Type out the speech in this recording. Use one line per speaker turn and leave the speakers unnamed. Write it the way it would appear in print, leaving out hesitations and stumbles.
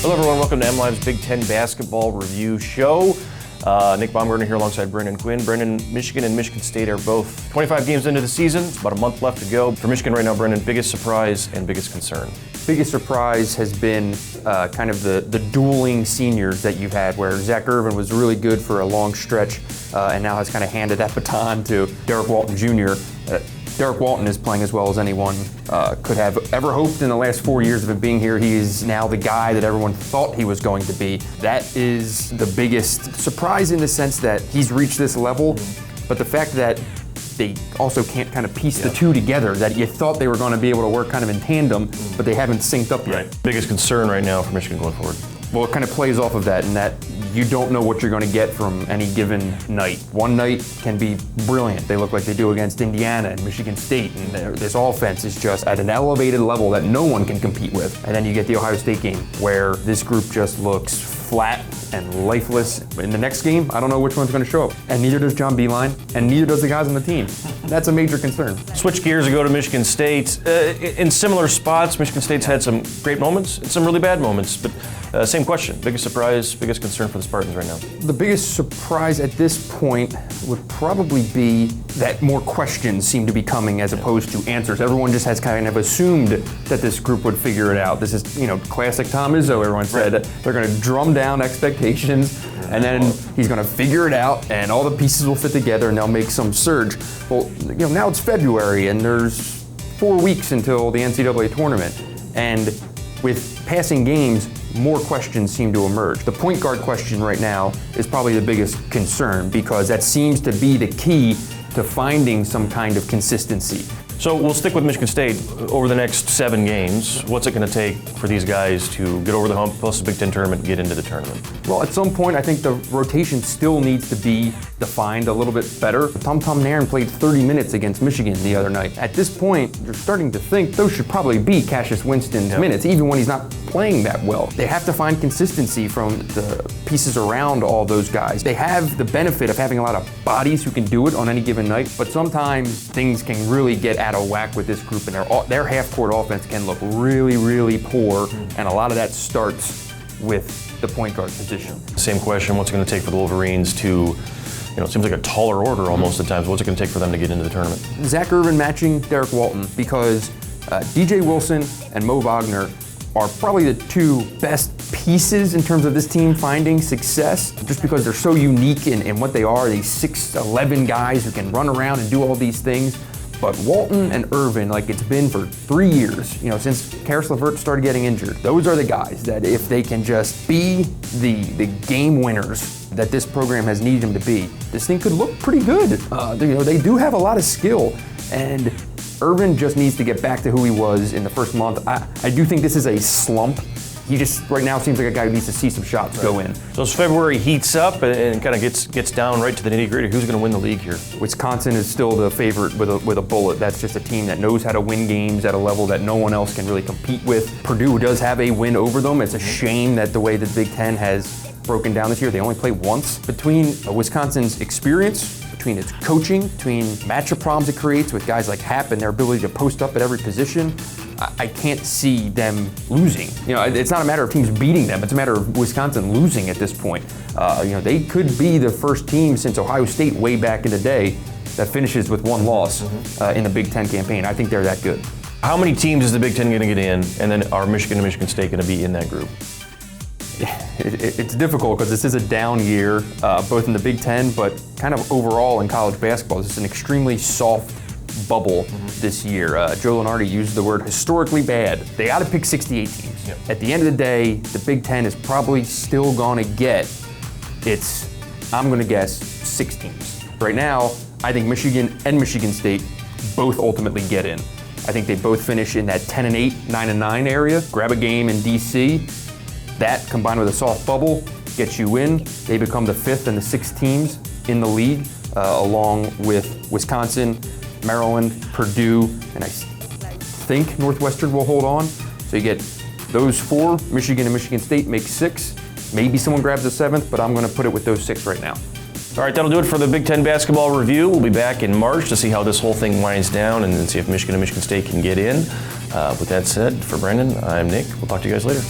Hello everyone, welcome to MLive's Big Ten Basketball Review Show. Nick Baumgartner here alongside Brendan Quinn. Brendan, Michigan and Michigan State are both 25 games into the season. It's about a month left to go. For Michigan right now, Brendan, biggest surprise and biggest concern?
Biggest surprise has been kind of the dueling seniors that you've had, where Zach Irvin was really good for a long stretch and now has kind of handed that baton to Derek Walton Jr. Derek Walton is playing as well as anyone could have ever hoped in the last 4 years of him being here. He is now the guy that everyone thought he was going to be. That is the biggest surprise in the sense that he's reached this level, but the fact that they also can't kind of piece the two together, that you thought they were going to be able to work kind of in tandem, but they haven't synced up yet.
Right. Biggest concern right now for Michigan going forward?
Well, it kind of plays off of that in that you don't know what you're going to get from any given night. One night can be brilliant. They look like they do against Indiana and Michigan State, and this offense is just at an elevated level that no one can compete with. And then you get the Ohio State game where this group just looks flat and lifeless. In the next game, I don't know which one's going to show up. And neither does John Beilein, and neither does the guys on the team. That's a major concern.
Switch gears and go to Michigan State. In similar spots, Michigan State's had some great moments and some really bad moments, but same question. Biggest surprise, biggest concern for the Spartans right now?
The biggest surprise at this point would probably be that more questions seem to be coming as opposed to answers. Everyone just has kind of assumed that this group would figure it out. This is, classic Tom Izzo, everyone said. They're going to drum down expectations, and then he's going to figure it out, and all the pieces will fit together, and they'll make some surge. Well, now it's February, and there's 4 weeks until the NCAA Tournament, and with passing games, more questions seem to emerge. The point guard question right now is probably the biggest concern because that seems to be the key to finding some kind of consistency.
So we'll stick with Michigan State over the next 7 games. What's it going to take for these guys to get over the hump, plus the Big Ten tournament, get into the tournament?
Well, at some point, I think the rotation still needs to be defined a little bit better. Tom Nairn played 30 minutes against Michigan the other night. At this point, you're starting to think those should probably be Cassius Winston's minutes, even when he's not playing that well. They have to find consistency from the pieces around all those guys. They have the benefit of having a lot of bodies who can do it on any given night, but sometimes things can really get out of whack with this group, and their half-court offense can look really, really poor, and a lot of that starts with the point guard position.
Same question, what's it going to take for the Wolverines to, it seems like a taller order almost at times. What's it going to take for them to get into the tournament?
Zach Irvin matching Derek Walton, because DJ Wilson and Mo Wagner are probably the two best pieces in terms of this team finding success, just because they're so unique in what they are, these 6'11" guys who can run around and do all these things. But Walton and Irvin, like it's been for 3 years, since Karis LeVert started getting injured, those are the guys that if they can just be the game winners that this program has needed them to be, this thing could look pretty good. They do have a lot of skill, and Irvin just needs to get back to who he was in the first month. I do think this is a slump. He just right now seems like a guy who needs to see some shots go in.
So as February heats up and kind of gets down right to the nitty-gritty, who's going to win the league here?
Wisconsin is still the favorite with a bullet. That's just a team that knows how to win games at a level that no one else can really compete with. Purdue does have a win over them. It's a shame that the way the Big Ten has broken down this year, they only play once. Between Wisconsin's experience, between its coaching, between matchup problems it creates with guys like Happ and their ability to post up at every position, I can't see them losing. It's not a matter of teams beating them. It's a matter of Wisconsin losing at this point. They could be the first team since Ohio State way back in the day that finishes with 1 loss in the Big Ten campaign. I think they're that good.
How many teams is the Big Ten going to get in, and then are Michigan and Michigan State going to be in that group?
It's difficult because this is a down year, both in the Big Ten, but kind of overall in college basketball. This is an extremely soft bubble this year. Joe Lunardi used the word historically bad. They got to pick 68 teams. At the end of the day, the Big Ten is probably still going to get, I'm going to guess, 6 teams. Right now, I think Michigan and Michigan State both ultimately get in. I think they both finish in that 10-8, 9-9 area, grab a game in DC. That, combined with a soft bubble, gets you in. They become the 5th and the 6th teams in the league, along with Wisconsin, Maryland, Purdue, and I think Northwestern will hold on. So you get those 4, Michigan and Michigan State make 6. Maybe someone grabs the 7th, but I'm going to put it with those 6 right now.
All right, that'll do it for the Big Ten basketball review. We'll be back in March to see how this whole thing winds down and then see if Michigan and Michigan State can get in. With that said, for Brendan, I'm Nick. We'll talk to you guys later.